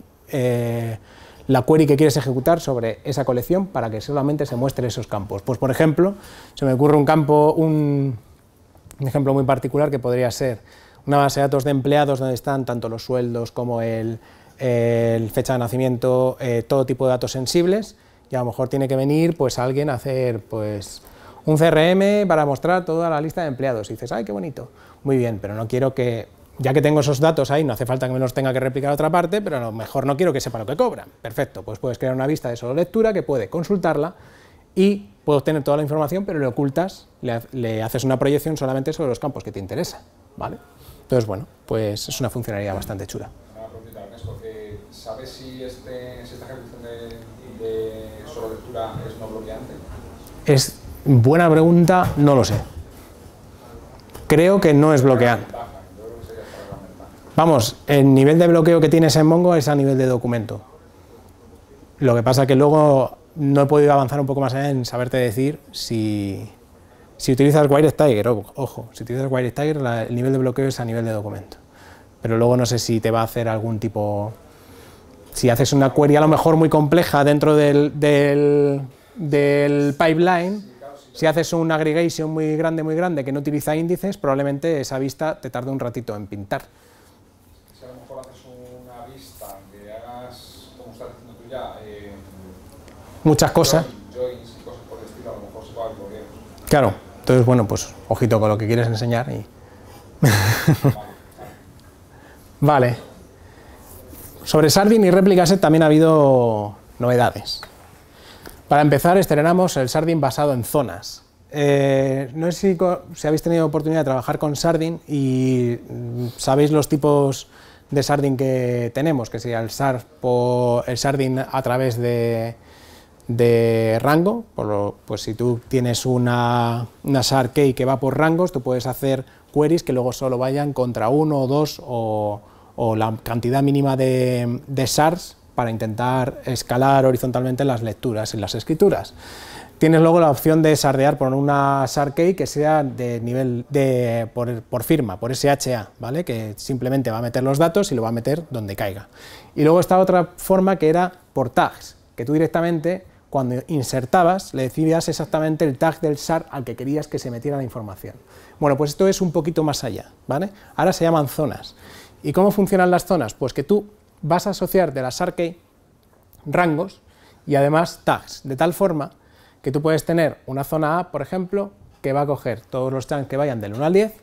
la query que quieres ejecutar sobre esa colección para que solamente se muestren esos campos. Pues por ejemplo, se me ocurre un ejemplo muy particular que podría ser una base de datos de empleados donde están tanto los sueldos como el fecha de nacimiento, todo tipo de datos sensibles, y a lo mejor tiene que venir pues alguien a hacer pues un CRM para mostrar toda la lista de empleados. Y dices, ¡ay, qué bonito! Muy bien, pero no quiero que, ya que tengo esos datos ahí, no hace falta que me los tenga que replicar a otra parte, pero a lo mejor no quiero que sepa lo que cobran. Perfecto, pues puedes crear una vista de solo lectura que puede consultarla y puede obtener toda la información, pero le ocultas, le haces una proyección solamente sobre los campos que te interesan, ¿vale? Entonces, bueno, pues es una funcionalidad bastante chula. Una pregunta, Ernesto, ¿sabes si esta ejecución de solo lectura es no bloqueante? Es buena pregunta, no lo sé. Creo que no es bloqueante. Vamos, el nivel de bloqueo que tienes en Mongo es a nivel de documento. Lo que pasa es que luego no he podido avanzar un poco más allá en saberte decir si utilizas WiredTiger, ojo, si utilizas WiredTiger el nivel de bloqueo es a nivel de documento. Pero luego no sé si te va a hacer algún tipo... Si haces una query a lo mejor muy compleja dentro del pipeline, si haces un aggregation muy grande que no utiliza índices, probablemente esa vista te tarde un ratito en pintar. Si a lo mejor haces una vista que hagas, como estás diciendo tú ya, muchas cosas. Joins y cosas por el estilo, a lo mejor se va a bloquear. Claro, entonces bueno, pues ojito con lo que quieres enseñar y... Vale. Sobre Sardin y Replicaset también ha habido novedades. Para empezar, estrenamos el Sardin basado en zonas. No sé si habéis tenido oportunidad de trabajar con Sardin y sabéis los tipos de Sardin que tenemos, que sería el Sardin a través de rango, pues si tú tienes una SAR key que va por rangos, tú puedes hacer queries que luego solo vayan contra uno o dos o la cantidad mínima de SARs para intentar escalar horizontalmente las lecturas y las escrituras. Tienes luego la opción de sardear por una SAR key que sea de nivel por firma, por SHA, ¿vale? Que simplemente va a meter los datos y lo va a meter donde caiga. Y luego está otra forma que era por tags, que tú directamente cuando insertabas le decías exactamente el tag del SAR al que querías que se metiera la información. Bueno, pues esto es un poquito más allá, ¿vale? Ahora se llaman zonas. ¿Y cómo funcionan las zonas? Pues que tú vas a asociar de la SAR key rangos y además tags, de tal forma que tú puedes tener una zona A, por ejemplo, que va a coger todos los chunks que vayan del 1 al 10,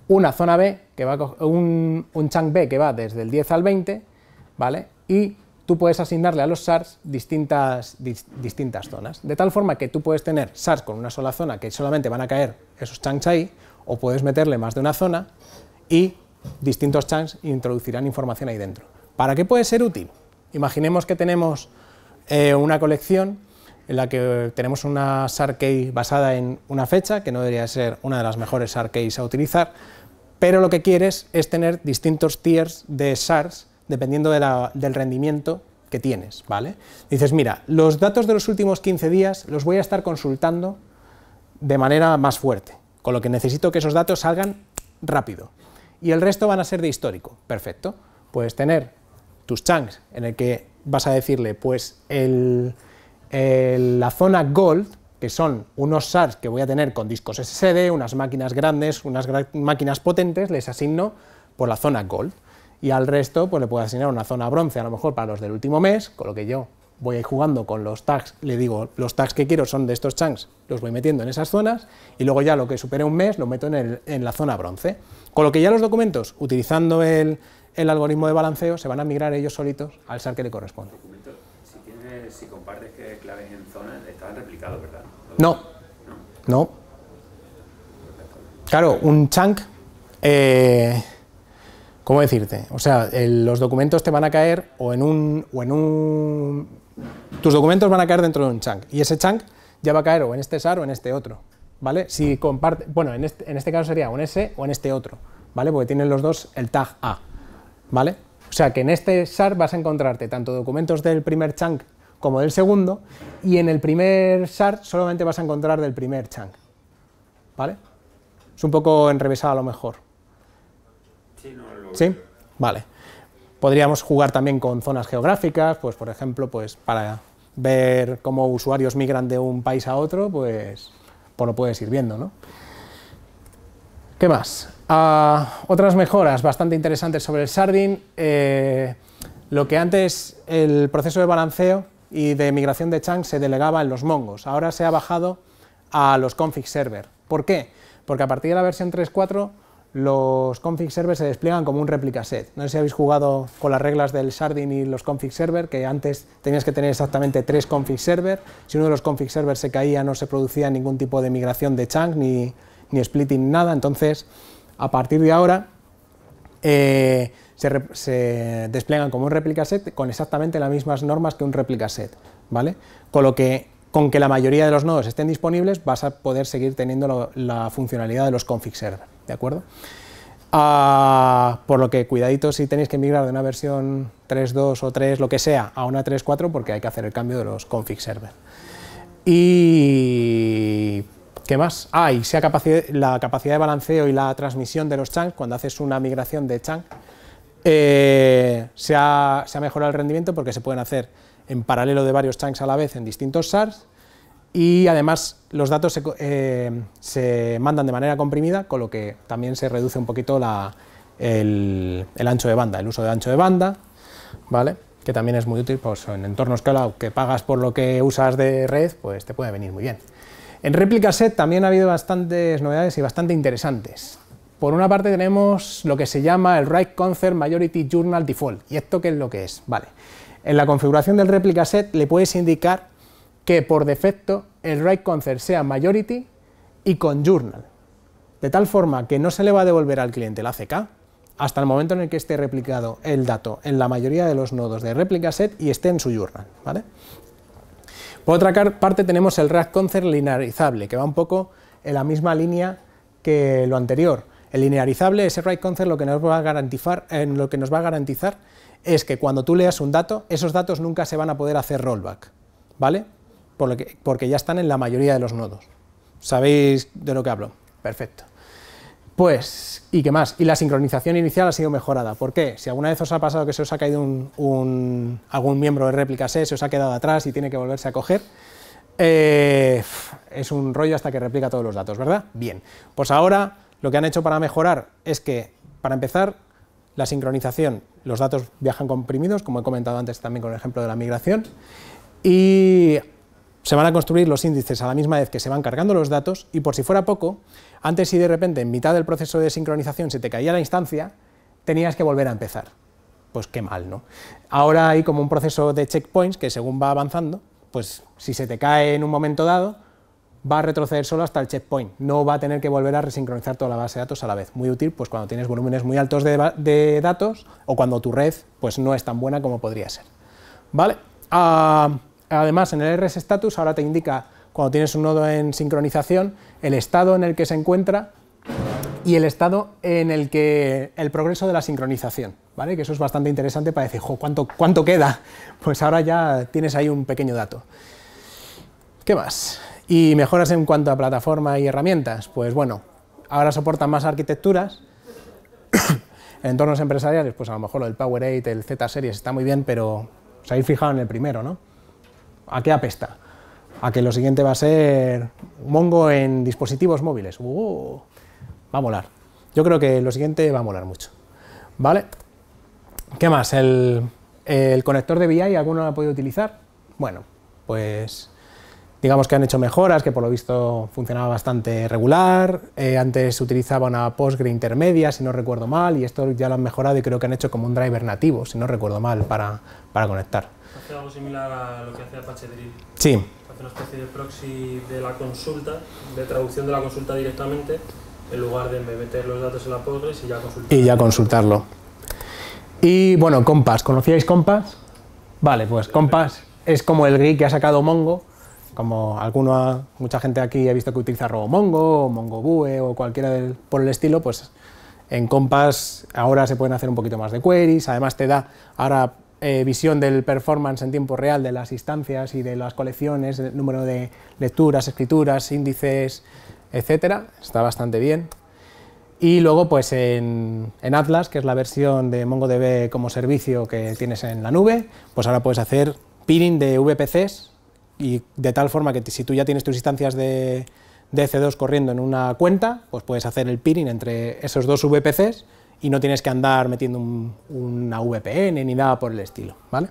una zona B, que va a coger un chunk B que va desde el 10 al 20, ¿vale? Y tú puedes asignarle a los SARs distintas zonas, de tal forma que tú puedes tener SARs con una sola zona que solamente van a caer esos chunks ahí, o puedes meterle más de una zona y distintos chunks introducirán información ahí dentro. ¿Para qué puede ser útil? Imaginemos que tenemos una colección en la que tenemos una SAR key basada en una fecha, que no debería ser una de las mejores SAR keys a utilizar, pero lo que quieres es tener distintos tiers de SARs dependiendo del rendimiento que tienes, ¿vale? Dices, mira, los datos de los últimos 15 días los voy a estar consultando de manera más fuerte, con lo que necesito que esos datos salgan rápido. Y el resto van a ser de histórico. Perfecto. Puedes tener tus chunks en el que vas a decirle, pues, la zona Gold, que son unos SARs que voy a tener con discos SSD, unas máquinas grandes, unas máquinas potentes, les asigno por la zona Gold. Y al resto, pues le puedo asignar una zona bronce, a lo mejor para los del último mes, con lo que yo voy a ir jugando con los tags, le digo, los tags que quiero son de estos chunks, los voy metiendo en esas zonas, y luego ya lo que supere un mes lo meto en la zona bronce. Con lo que ya los documentos, utilizando el algoritmo de balanceo, se van a migrar ellos solitos al SAR que le corresponde. Si compartes que claves en zonas, estaban replicados, ¿verdad? No. Claro, un chunk, ¿cómo decirte? O sea, los documentos te van a caer tus documentos van a caer dentro de un chunk, y ese chunk ya va a caer o en este SAR o en este otro, ¿vale? Si comparte, bueno, en este caso sería o en ese o en este otro, ¿vale? Porque tienen los dos el tag A, ¿vale? O sea, que en este SAR vas a encontrarte tanto documentos del primer chunk como del segundo, y en el primer SAR solamente vas a encontrar del primer chunk, ¿vale? Es un poco enrevesado a lo mejor. ¿Sí? Vale. Podríamos jugar también con zonas geográficas, pues por ejemplo, pues para ver cómo usuarios migran de un país a otro, pues lo puedes ir viendo, ¿no? ¿Qué más? Otras mejoras bastante interesantes sobre el Sardin. Lo que antes el proceso de balanceo y de migración de chunks se delegaba en los mongos, ahora se ha bajado a los config server. ¿Por qué? Porque a partir de la versión 3.4 los config server se despliegan como un replica set. No sé si habéis jugado con las reglas del Sardin y los config server, que antes tenías que tener exactamente 3 config server. Si uno de los config server se caía, no se producía ningún tipo de migración de chunk, ni splitting, nada. Entonces, a partir de ahora, se despliegan como un replica set con exactamente las mismas normas que un replica set, ¿vale? Con que la mayoría de los nodos estén disponibles, vas a poder seguir teniendo la funcionalidad de los config server, ¿de acuerdo? Por lo que cuidadito si tenéis que migrar de una versión 3.2 o 3, lo que sea, a una 3.4, porque hay que hacer el cambio de los config server. Y ¿qué más? Y la capacidad de balanceo y la transmisión de los chunks, cuando haces una migración de chunk, se ha mejorado el rendimiento porque se pueden hacer en paralelo de varios chunks a la vez en distintos SARs, y además los datos se mandan de manera comprimida, con lo que también se reduce un poquito el ancho de banda, el uso de ancho de banda, ¿vale? Que también es muy útil, pues en entornos cloud que pagas por lo que usas de red, pues te puede venir muy bien. En Replica Set también ha habido bastantes novedades y bastante interesantes. Por una parte tenemos lo que se llama el Write Concert Majority Journal Default. ¿Y esto qué es lo que es? Vale. En la configuración del Replica Set le puedes indicar que por defecto el Write Concert sea Majority y con Journal, de tal forma que no se le va a devolver al cliente la ACK hasta el momento en el que esté replicado el dato en la mayoría de los nodos de Replica Set y esté en su Journal, ¿vale? Por otra parte tenemos el Write Concert linearizable, que va un poco en la misma línea que lo anterior. El linearizable, ese Write Concert, lo que nos va a garantizar es que cuando tú leas un dato, esos datos nunca se van a poder hacer rollback, ¿vale? Porque ya están en la mayoría de los nodos. ¿Sabéis de lo que hablo? Perfecto. Pues, ¿y qué más? Y la sincronización inicial ha sido mejorada. ¿Por qué? Si alguna vez os ha pasado que se os ha caído algún miembro de Replica Set, se os ha quedado atrás y tiene que volverse a coger, es un rollo hasta que replica todos los datos, ¿verdad? Bien, pues ahora lo que han hecho para mejorar es que, para empezar, la sincronización, los datos viajan comprimidos, como he comentado antes también con el ejemplo de la migración, y se van a construir los índices a la misma vez que se van cargando los datos, y por si fuera poco, antes si de repente en mitad del proceso de sincronización se te caía la instancia, tenías que volver a empezar. Pues qué mal, ¿no? Ahora hay como un proceso de checkpoints que según va avanzando, pues si se te cae en un momento dado, va a retroceder solo hasta el checkpoint, no va a tener que volver a resincronizar toda la base de datos a la vez. Muy útil pues cuando tienes volúmenes muy altos de datos o cuando tu red pues no es tan buena como podría ser, ¿vale? Además, en el RS Status ahora te indica, cuando tienes un nodo en sincronización, el estado en el que se encuentra y el estado en el que el progreso de la sincronización, ¿vale? Que eso es bastante interesante para decir, jo, ¿cuánto queda? Pues ahora ya tienes ahí un pequeño dato. ¿Qué más? Y mejoras en cuanto a plataforma y herramientas, pues bueno, ahora soportan más arquitecturas. En entornos empresariales, pues a lo mejor lo del Power8, el Z-Series está muy bien, pero os habéis fijado en el primero, ¿no? ¿A qué apesta? A que lo siguiente va a ser Mongo en dispositivos móviles. Va a molar. Yo creo que lo siguiente va a molar mucho, ¿vale? ¿Qué más? El conector de VI, ¿alguno lo ha podido utilizar? bueno, pues digamos que han hecho mejoras, que por lo visto funcionaba bastante regular, antes se utilizaba una Postgre intermedia, si no recuerdo mal, y esto ya lo han mejorado y creo que han hecho como un driver nativo, si no recuerdo mal, para conectar. Hace algo similar a lo que hace Apache Drill. Sí. Hace una especie de proxy de la consulta, de traducción de la consulta directamente, en lugar de meter los datos en la Postgres y ya consultarlo. Y bueno, Compass, ¿conocíais Compass? Vale, pues Compass es como el GRI que ha sacado Mongo, como mucha gente aquí he visto que utiliza RoboMongo, o MongoBue o cualquiera por el estilo, pues en Compass ahora se pueden hacer un poquito más de queries, además te da ahora visión del performance en tiempo real de las instancias y de las colecciones, el número de lecturas, escrituras, índices, etcétera, está bastante bien. Y luego pues en Atlas, que es la versión de MongoDB como servicio que tienes en la nube, pues ahora puedes hacer peering de VPCs, y de tal forma que si tú ya tienes tus instancias de EC2 corriendo en una cuenta, pues puedes hacer el peering entre esos dos VPCs y no tienes que andar metiendo una VPN ni nada por el estilo, ¿vale?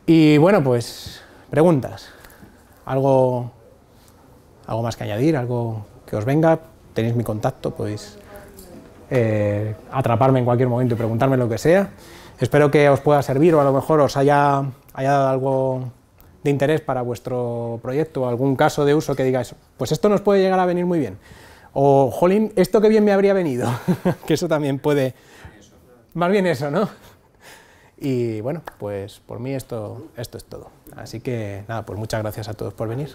Y bueno, pues preguntas, algo más que añadir, algo que os venga, tenéis mi contacto, podéis atraparme en cualquier momento y preguntarme lo que sea. Espero que os pueda servir o a lo mejor os haya dado algo de interés para vuestro proyecto, o algún caso de uso que digáis, pues esto nos puede llegar a venir muy bien, o jolín, esto que bien me habría venido, que eso también puede, más bien eso, ¿no? Y bueno, pues por mí esto es todo, así que nada, pues muchas gracias a todos por venir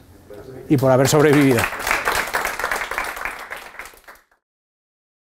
y por haber sobrevivido.